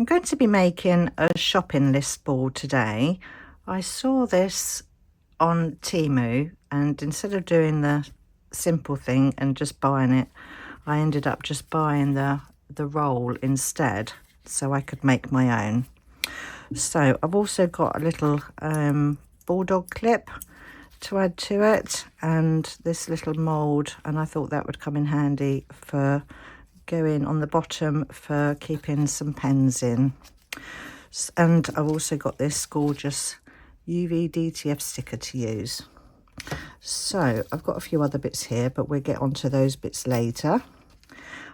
I'm going to be making a shopping list board today. I saw this on Temu, and instead of doing the simple thing and just buying it, I ended up just buying the roll instead so I could make my own. So I've also got a little bulldog clip to add to it, and this little mould, and I thought that would come in handy for going on the bottom for keeping some pens in. And I've also got this gorgeous uvdtf sticker to use. So I've got a few other bits here, but we'll get onto those bits later.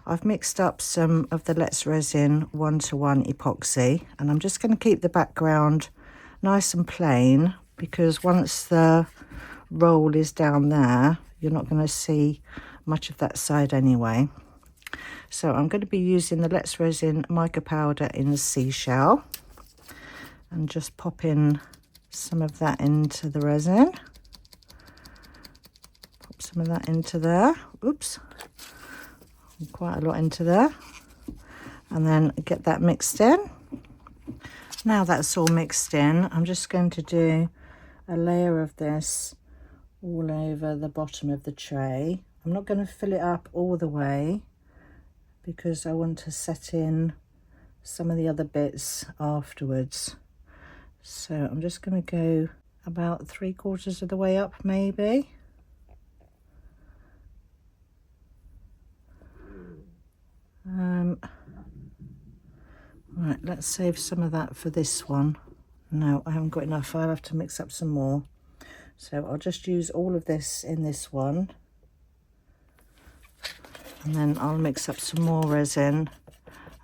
I've mixed up some of the Resin 1:1 epoxy, and I'm just going to keep the background nice and plain, because once the roll is down there, you're not going to see much of that side anyway. So I'm going to be using the Resin mica powder in the seashell, and just popping some of that into the resin. Pop some of that into there. Oops. Quite a lot into there. And then get that mixed in. Now that's all mixed in, I'm just going to do a layer of this all over the bottom of the tray. I'm not going to fill it up all the way because I want to set in some of the other bits afterwards. So I'm just going to go about 3/4 of the way up, maybe. Right, let's save some of that for this one. No, I haven't got enough. I'll have to mix up some more. So I'll just use all of this in this one. And then I'll mix up some more resin,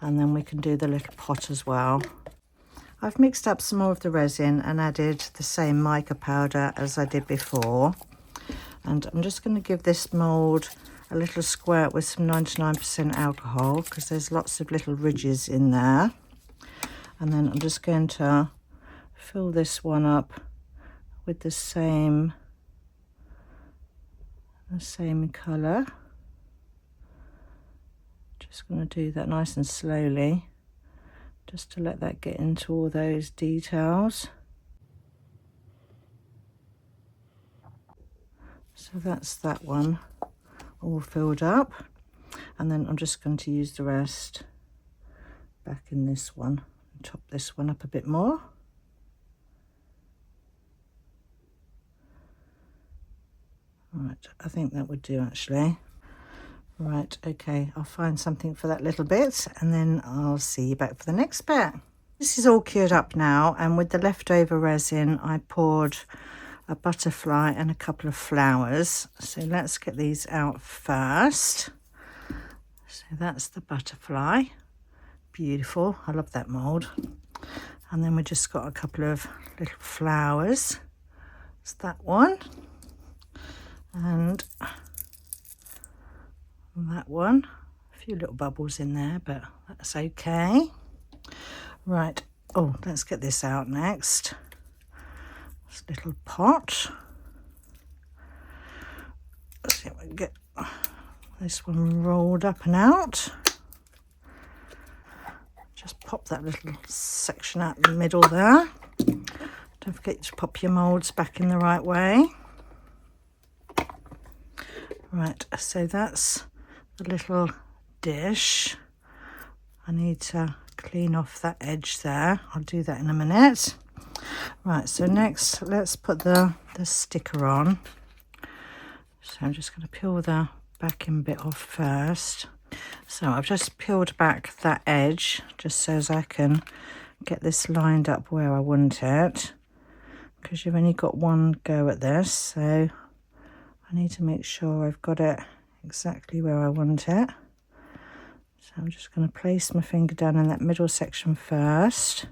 and then we can do the little pot as well. I've mixed up some more of the resin and added the same mica powder as I did before. And I'm just going to give this mould a little squirt with some 99% alcohol, because there's lots of little ridges in there. And then I'm just going to fill this one up with the same colour. Just going to do that nice and slowly, just to let that get into all those details. So that's that one all filled up, and then I'm just going to use the rest back in this one and top this one up a bit more. Right, I think that would do actually. Right, okay, I'll find something for that little bit, and then I'll see you back for the next bit. This is all cured up now, and with the leftover resin I poured a butterfly and a couple of flowers. So let's get these out first. So that's the butterfly. Beautiful, I love that mould. And then we just got a couple of little flowers. It's that one. And that one. A few little bubbles in there, but that's okay. Right, oh, let's get this out next. This little pot. Let's see if we can get this one rolled up and out. Just pop that little section out in the middle there. Don't forget to pop your moulds back in the right way. Right, so that's the little dish. I need to clean off that edge there. I'll do that in a minute. Right, so next let's put the sticker on. So I'm just going to peel the backing bit off first. So I've just peeled back that edge just so as I can get this lined up where I want it, because you've only got one go at this, so I need to make sure I've got it exactly where I want it. So I'm just going to place my finger down in that middle section first.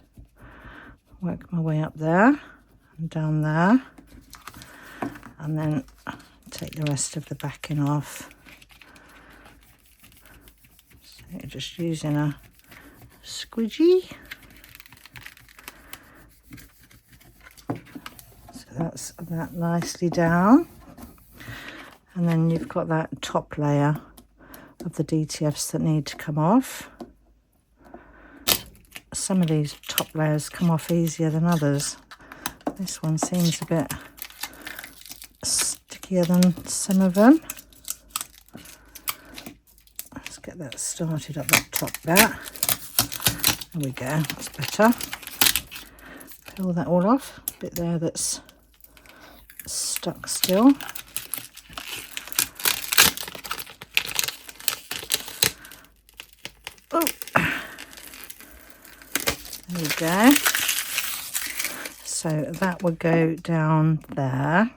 Work my way up there and down there, and then take the rest of the backing off. So just using a squidgy. So that's that nicely down, and then you've got that top layer of the DTFs that need to come off. some of these top layers come off easier than others. This one seems a bit stickier than some of them. Let's get that started up that top bit. There we go, that's better. Peel that all off. A bit there that's stuck still. Oh, there we go. So that will go down there.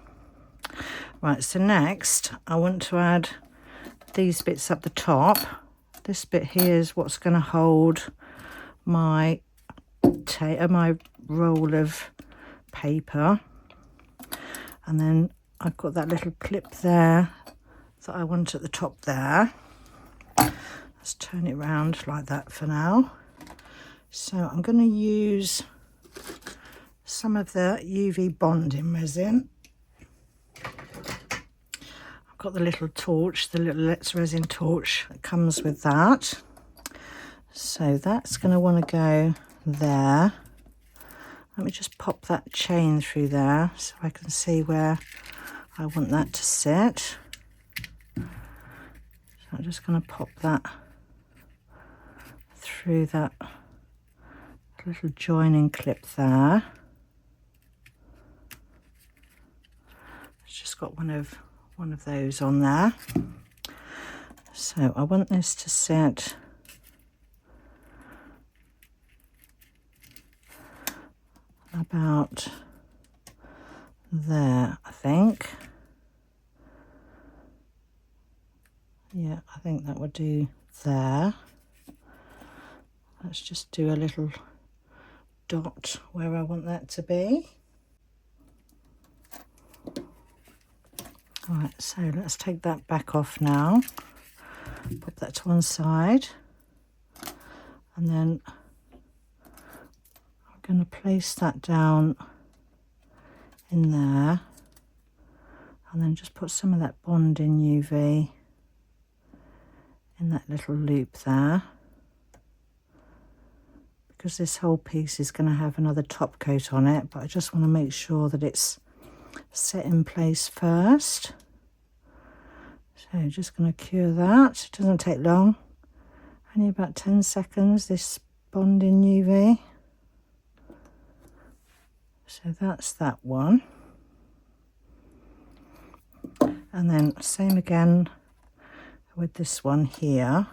Right, so next I want to add these bits up the top. This bit here is what's going to hold my roll of paper, and then I've got that little clip there that I want at the top there. Let's turn it around like that for now. So I'm going to use some of the UV bonding resin. I've got the little torch, the little Let's Resin torch that comes with that. So that's going to want to go there. Let me just pop that chain through there so I can see where I want that to sit. So I'm just going to pop that through that little joining clip there. It's just got one of those on there. So I want this to sit about there, I think. Yeah, I think that would do there. Let's just do a little dot where I want that to be. All right, so let's take that back off now. Put that to one side, and then I'm going to place that down in there, and then just put some of that bonding UV in that little loop there, because this whole piece is going to have another top coat on it, but I just want to make sure that it's set in place first. So just going to cure that. It doesn't take long, only about 10 seconds, this bonding UV. So that's that one. And then same again with this one here.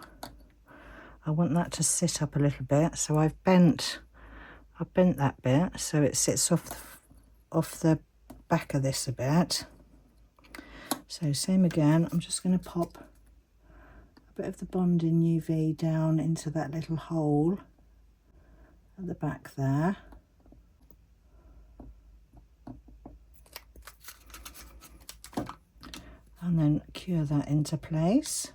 I want that to sit up a little bit, so I've bent that bit so it sits off the back of this a bit. So same again, I'm just going to pop a bit of the bonding UV down into that little hole at the back there. And then cure that into place.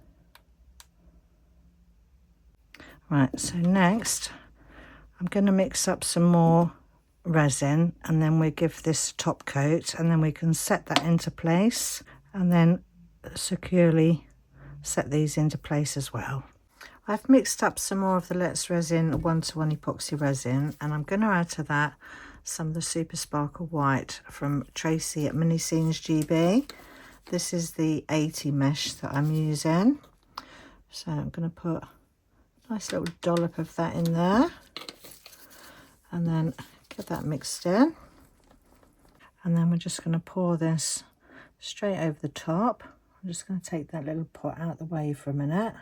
Right, so next I'm going to mix up some more resin, and then we give this top coat, and then we can set that into place and then securely set these into place as well. I've mixed up some more of the Let's Resin 1:1 epoxy resin, and I'm going to add to that some of the Super Sparkle White from Tracy at Mini Scenes GB. This is the 80 mesh that I'm using. So I'm going to put a nice little dollop of that in there, and then get that mixed in. And then we're just going to pour this straight over the top. I'm just going to take that little pot out of the way for a minute.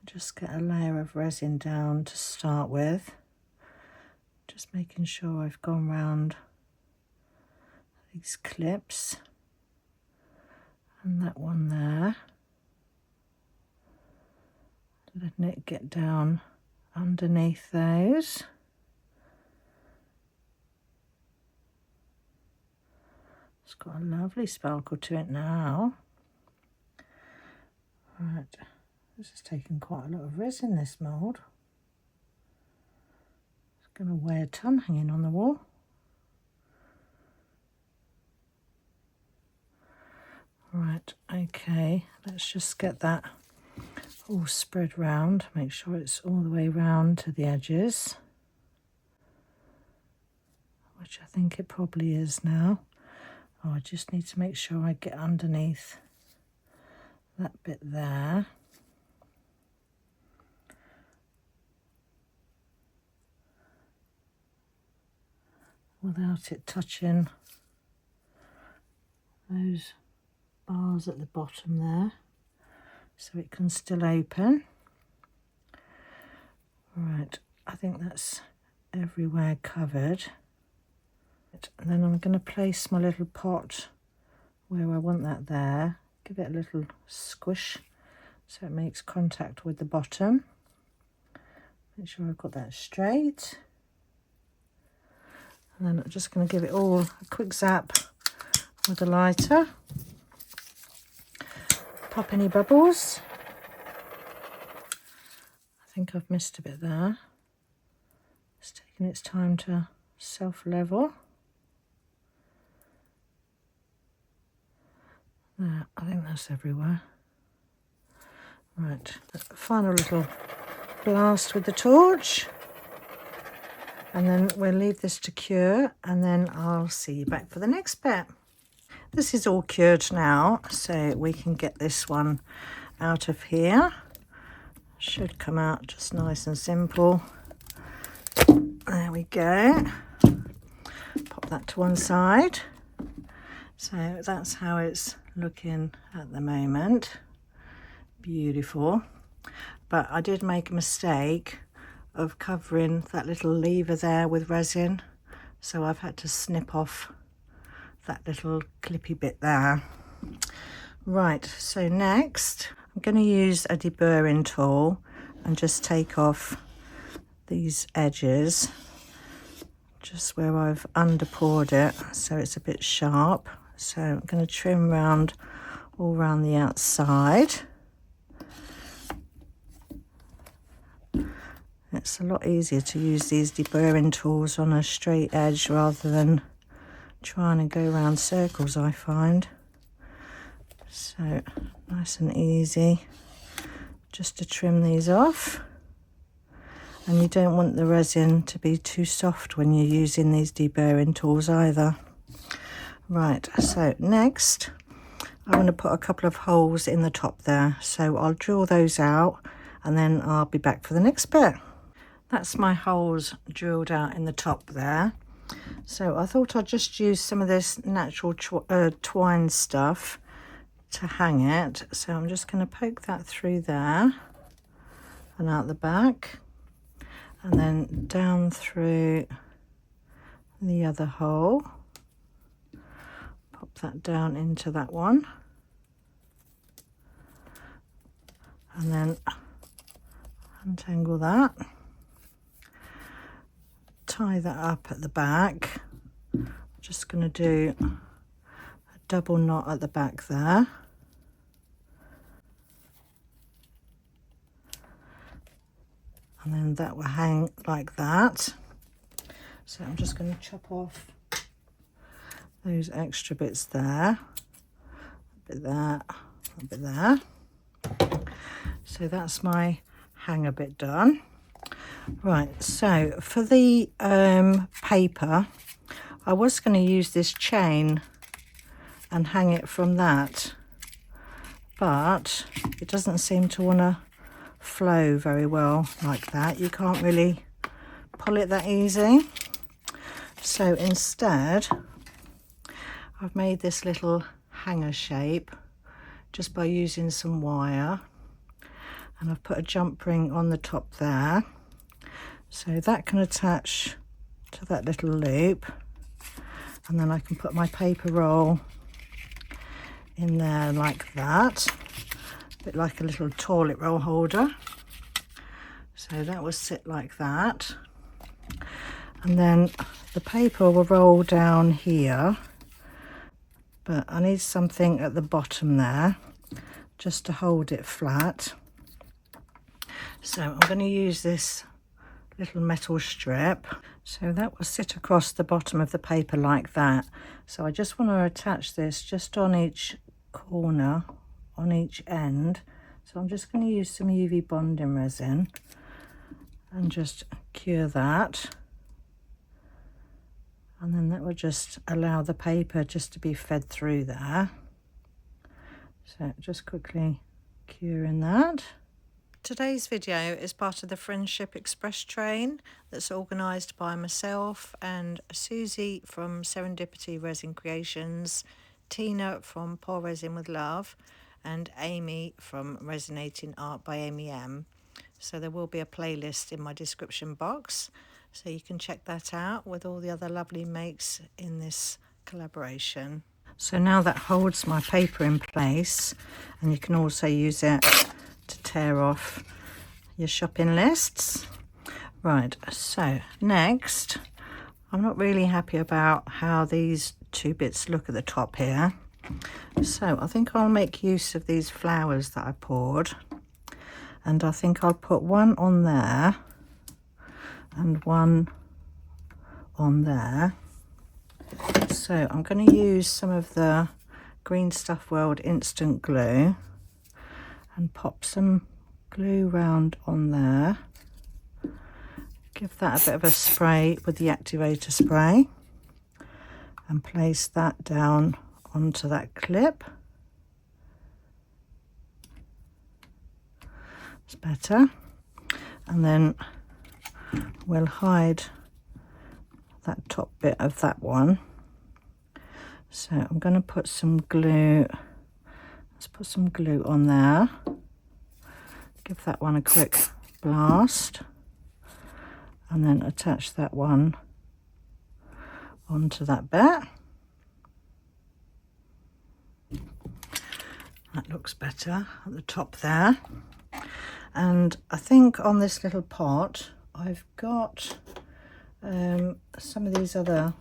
Just get a layer of resin down to start with. Just making sure I've gone round these clips. And that one there. Letting it get down underneath those. It's got a lovely sparkle to it now. Right, this is taking quite a lot of resin, this mould. It's going to weigh a ton hanging on the wall. Right, okay, let's just get that all spread round. Make sure it's all the way round to the edges, which I think it probably is now. Oh, I just need to make sure I get underneath that bit there. Without it touching those bars at the bottom there, so it can still open. Right, I think that's everywhere covered. And then I'm going to place my little pot where I want that there. Give it a little squish so it makes contact with the bottom. Make sure I've got that straight. And then I'm just going to give it all a quick zap with a lighter. Pop any bubbles. I think I've missed a bit there. It's taking its time to self-level. There, I think that's everywhere. Right, final little blast with the torch. And then we'll leave this to cure, and then I'll see you back for the next bit. This is all cured now, so we can get this one out of here. Should come out just nice and simple. There we go. Pop that to one side. So that's how it's looking at the moment. Beautiful. But I did make a mistake of covering that little lever there with resin, so I've had to snip off that little clippy bit there. Right, so next I'm going to use a deburring tool and just take off these edges just where I've under poured it, so it's a bit sharp. So I'm going to trim round all around the outside. It's a lot easier to use these deburring tools on a straight edge rather than trying to go around circles, I find. So nice and easy just to trim these off. And you don't want the resin to be too soft when you're using these deburring tools either. Right, so next I want to put a couple of holes in the top there, so I'll drill those out and then I'll be back for the next bit. That's my holes drilled out in the top there. So I thought I'd just use some of this natural twine stuff to hang it. So I'm just going to poke that through there and out the back, and then down through the other hole. Pop that down into that one, and then untangle that. Tie that up at the back. I'm just going to do a double knot at the back there. And then that will hang like that. So I'm just going to chop off those extra bits there. A bit there, a bit there. So that's my hanger bit done. Right, so for the paper, I was going to use this chain and hang it from that, but it doesn't seem to want to flow very well like that. You can't really pull it that easy. So instead, I've made this little hanger shape just by using some wire, and I've put a jump ring on the top there. So that can attach to that little loop, and then I can put my paper roll in there like that, a bit like a little toilet roll holder. So that will sit like that, and then the paper will roll down here, but I need something at the bottom there just to hold it flat. So I'm going to use this little metal strip, so that will sit across the bottom of the paper like that. So I just want to attach this just on each corner, on each end, So I'm just going to use some UV bonding resin and just cure that. And then that will just allow the paper just to be fed through there. So just quickly curing that. Today's video is part of the Friendship Express train that's organised by myself and Susie from Serendipity Resin Creations, Tina from Pour Resin with Love, and Amy from Resonating Art by Amy M. So there will be a playlist in my description box, so you can check that out with all the other lovely makes in this collaboration. So now that holds my paper in place, and you can also use it to tear off your shopping lists. Right, so next, I'm not really happy about how these two bits look at the top here. So I think I'll make use of these flowers that I poured, and I think I'll put one on there and one on there. So I'm going to use some of the Green Stuff World instant glue and pop some glue round on there. Give that a bit of a spray with the activator spray and place that down onto that clip. It's better. And then we'll hide that top bit of that one. So I'm going to put some glue. Let's put some glue on there. Give that one a quick blast. And then attach that one onto that bit. That looks better at the top there. And I think on this little pot I've got some of these other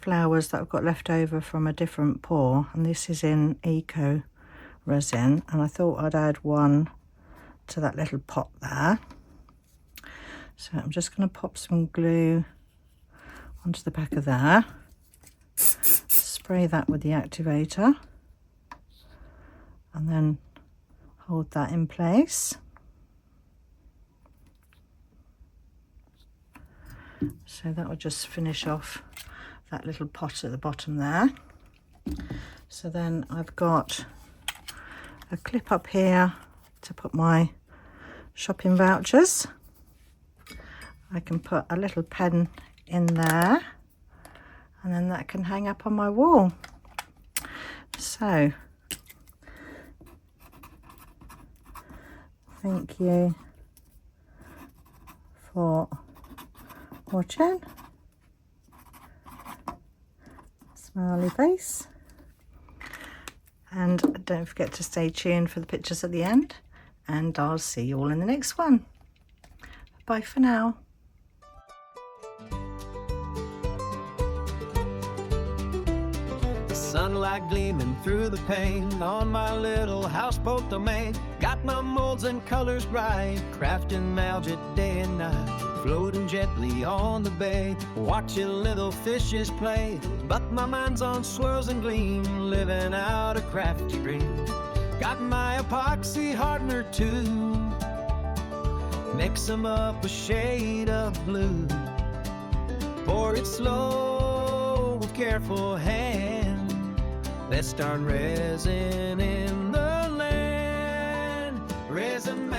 flowers that I've got left over from a different pour, and this is in IntoResin, and I thought I'd add one to that little pot there. So I'm just going to pop some glue onto the back of there, spray that with the activator, and then hold that in place. So that will just finish off that little pot at the bottom there. So then I've got a clip up here to put my shopping vouchers. I can put a little pen in there, and then that can hang up on my wall. So thank you for watching. Smiley face. And don't forget to stay tuned for the pictures at the end, and I'll see you all in the next one. Bye for now. Sunlight gleaming through the pane on my little houseboat domain. Got my molds and colors bright, crafting algae day and night, floating gently on the bay, watching little fishes play. But my mind's on swirls and gleam, living out a crafty dream. Got my epoxy hardener too, mix 'em up a shade of blue, pour it slow with careful hand. Let's start resin in the land. Resin